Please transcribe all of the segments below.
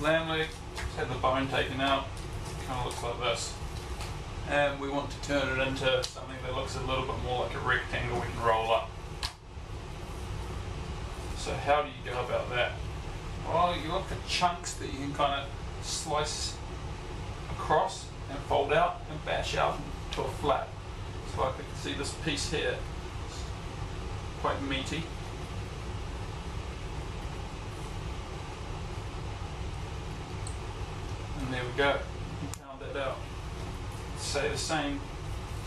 lamb leg, had the bone taken out, kind of looks like this. And we want to turn it into something that looks a little bit more like a rectangle we can roll up. So how do you go about that? Well, you look for chunks that you can kind of slice across and fold out and bash out to a flat. So like we can see this piece here, it's quite meaty. And there we go, you can pound that out. Say the same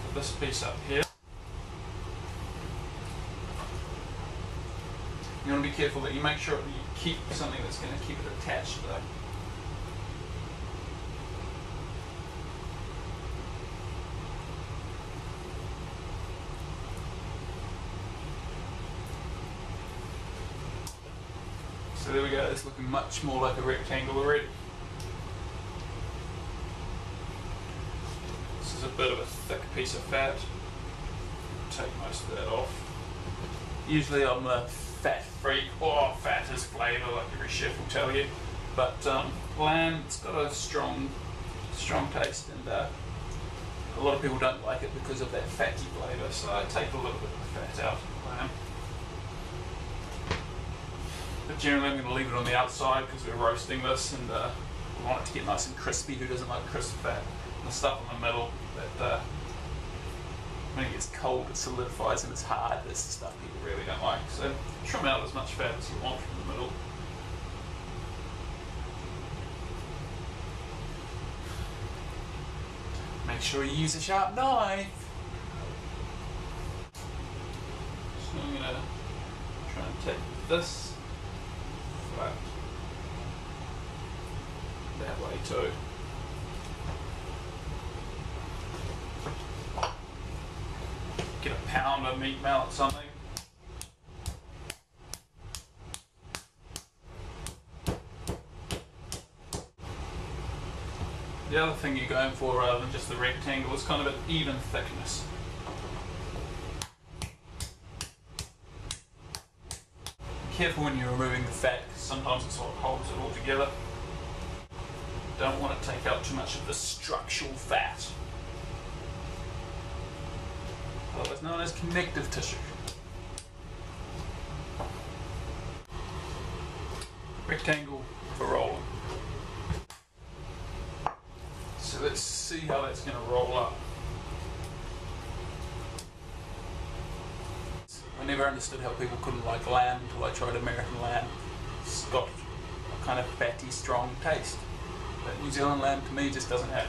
for this piece up here. You want to be careful that you make sure that you keep something that's going to keep it attached though. So there we go, it's looking much more like a rectangle already. This is a bit of a thick piece of fat. Take most of that off. Usually I'm a fat freak, or fat is flavour, like every chef will tell you. But lamb, it's got a strong taste, and a lot of people don't like it because of that fatty flavour, so I take a little bit of the fat out of the lamb. But generally I'm going to leave it on the outside because we're roasting this, and we want it to get nice and crispy. Who doesn't like crisp fat? And the stuff in the middle, that when it gets cold it solidifies and it's hard. That's the stuff people really don't like. So trim out as much fat as you want from the middle. Make sure you use a sharp knife. So I'm going to try and take this flat that way too. Get a pound of meat mallet something. The other thing you're going for, rather than just the rectangle, is kind of an even thickness. Be careful when you're removing the fat, because sometimes it sort of holds it all together. Don't want to take out too much of the structural fat, otherwise known as connective tissue. Rectangle for rolling. So let's see how that's going to roll up. I never understood how people couldn't like lamb until I tried American lamb. It's got a kind of fatty, strong taste. But New Zealand lamb to me just doesn't have